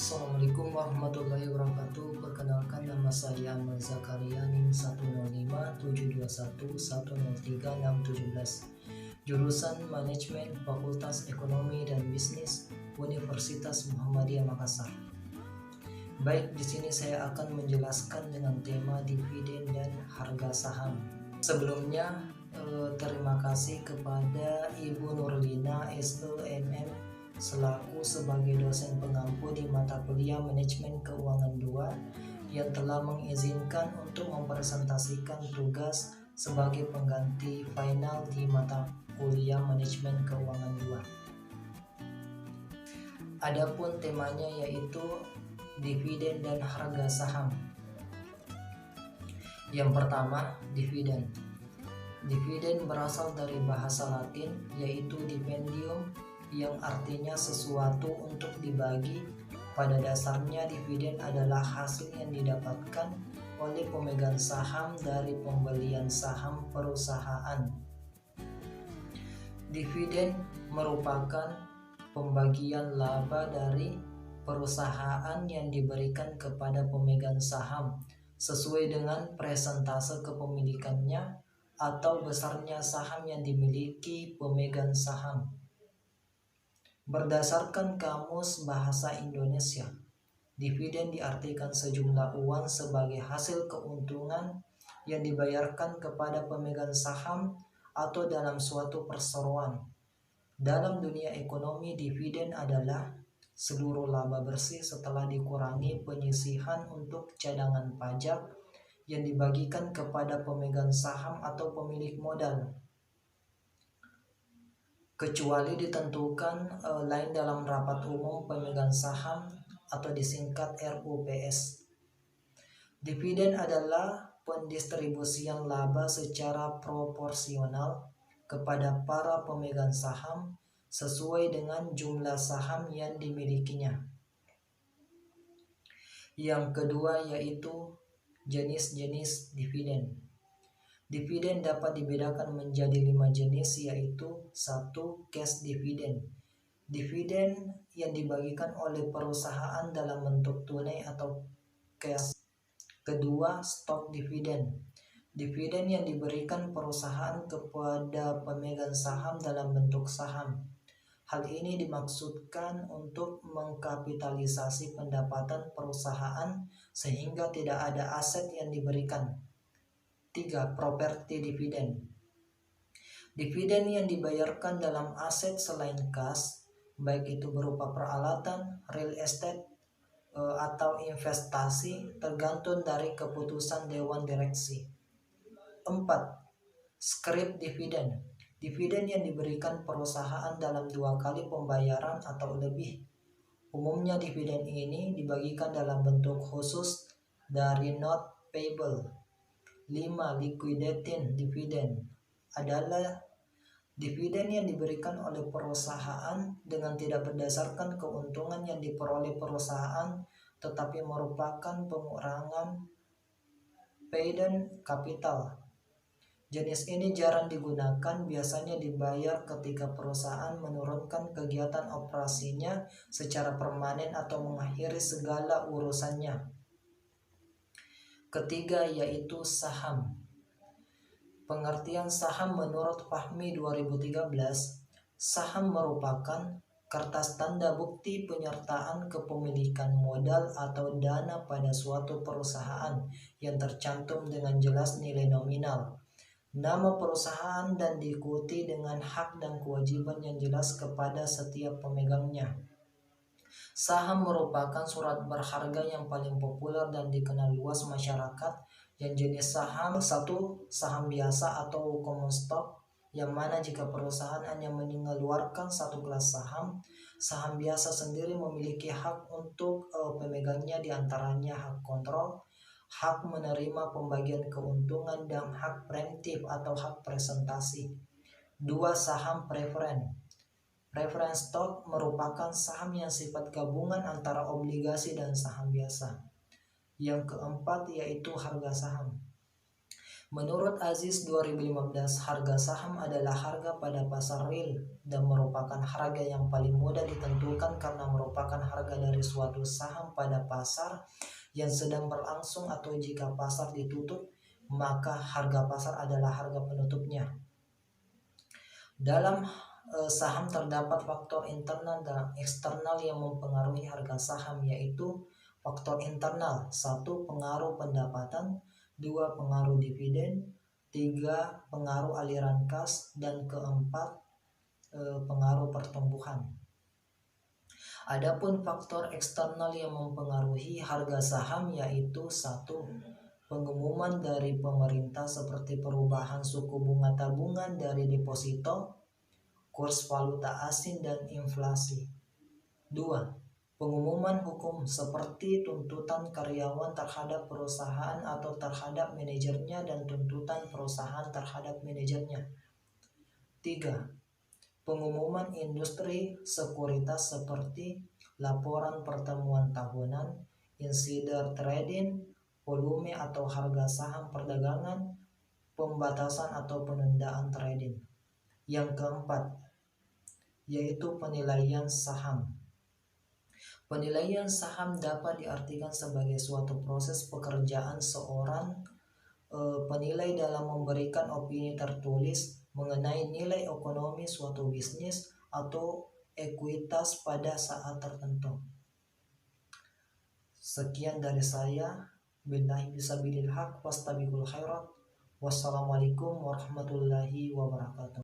Assalamualaikum warahmatullahi wabarakatuh. Perkenalkan, nama saya Ahmad Zakaria, NIM 1057211031617. Jurusan Manajemen Fakultas Ekonomi dan Bisnis Universitas Muhammadiyah Makassar. Baik, di sini saya akan menjelaskan dengan tema dividen dan harga saham. Sebelumnya, terima kasih kepada Ibu Nurlina SEMM selaku sebagai dosen pengampu di mata kuliah Manajemen Keuangan 2 yang telah mengizinkan untuk mempresentasikan tugas sebagai pengganti final di mata kuliah Manajemen Keuangan 2. Adapun temanya yaitu dividen dan harga saham. Yang pertama, dividen. Dividen berasal dari bahasa Latin yaitu dividendium, yang artinya sesuatu untuk dibagi. Pada dasarnya dividen adalah hasil yang didapatkan oleh pemegang saham dari pembelian saham perusahaan. Dividen merupakan pembagian laba dari perusahaan yang diberikan kepada pemegang saham sesuai dengan persentase kepemilikannya atau besarnya saham yang dimiliki pemegang saham. Berdasarkan Kamus Bahasa Indonesia, dividen diartikan sejumlah uang sebagai hasil keuntungan yang dibayarkan kepada pemegang saham atau dalam suatu perseroan. Dalam dunia ekonomi, dividen adalah seluruh laba bersih setelah dikurangi penyisihan untuk cadangan pajak yang dibagikan kepada pemegang saham atau pemilik modal, kecuali ditentukan lain dalam rapat umum pemegang saham atau disingkat RUPS. Dividen adalah pendistribusian laba secara proporsional kepada para pemegang saham sesuai dengan jumlah saham yang dimilikinya. Yang kedua yaitu jenis-jenis dividen. Dividen dapat dibedakan menjadi 5 jenis, yaitu 1. Cash dividend. Dividen yang dibagikan oleh perusahaan dalam bentuk tunai atau cash. Kedua, stock dividend. Dividen yang diberikan perusahaan kepada pemegang saham dalam bentuk saham. Hal ini dimaksudkan untuk mengkapitalisasi pendapatan perusahaan sehingga tidak ada aset yang diberikan. 3. Property dividend. Dividen yang dibayarkan dalam aset selain kas, baik itu berupa peralatan, real estate, atau investasi, tergantung dari keputusan dewan direksi. 4. Scrip dividend. Dividen yang diberikan perusahaan dalam 2 kali pembayaran atau lebih. Umumnya dividen ini dibagikan dalam bentuk khusus dari note payable. 5. Liquidating dividend adalah dividen yang diberikan oleh perusahaan dengan tidak berdasarkan keuntungan yang diperoleh perusahaan, tetapi merupakan pengurangan paid-in capital. Jenis ini jarang digunakan, biasanya dibayar ketika perusahaan menurunkan kegiatan operasinya secara permanen atau mengakhiri segala urusannya. Ketiga yaitu saham. Pengertian saham menurut Fahmi 2013, saham merupakan kertas tanda bukti penyertaan kepemilikan modal atau dana pada suatu perusahaan yang tercantum dengan jelas nilai nominal, nama perusahaan, dan diikuti dengan hak dan kewajiban yang jelas kepada setiap pemegangnya. Saham merupakan surat berharga yang paling populer dan dikenal luas masyarakat. Yang jenis saham: 1. Saham biasa atau common stock, yang mana jika perusahaan hanya mengeluarkan satu kelas saham, saham biasa sendiri memiliki hak untuk pemegangnya, diantaranya hak kontrol, hak menerima pembagian keuntungan, dan hak preemptif atau hak presentasi. 2. Saham preferen. Preference stock merupakan saham yang sifat gabungan antara obligasi dan saham biasa. Yang keempat yaitu harga saham. Menurut Aziz 2015, harga saham adalah harga pada pasar real dan merupakan harga yang paling mudah ditentukan karena merupakan harga dari suatu saham pada pasar yang sedang berlangsung, atau jika pasar ditutup, maka harga pasar adalah harga penutupnya. Dalam saham terdapat faktor internal dan eksternal yang mempengaruhi harga saham, yaitu faktor internal: 1. Pengaruh pendapatan, 2. Pengaruh dividen, 3. Pengaruh aliran kas, dan keempat, pengaruh pertumbuhan. Adapun faktor eksternal yang mempengaruhi harga saham yaitu: 1. Pengumuman dari pemerintah seperti perubahan suku bunga tabungan dari deposito, kurs valuta asing, dan inflasi. 2. Pengumuman hukum seperti tuntutan karyawan terhadap perusahaan atau terhadap manajernya dan tuntutan perusahaan terhadap manajernya. 3. Pengumuman industri sekuritas seperti laporan pertemuan tahunan, insider trading, volume atau harga saham perdagangan, pembatasan atau penundaan trading. Yang keempat, yaitu penilaian saham. Penilaian saham dapat diartikan sebagai suatu proses pekerjaan seorang penilai dalam memberikan opini tertulis mengenai nilai ekonomi suatu bisnis atau ekuitas pada saat tertentu. Sekian dari saya. Billahi bisabilil haq wastabiqul khairat. Wassalamualaikum warahmatullahi wabarakatuh.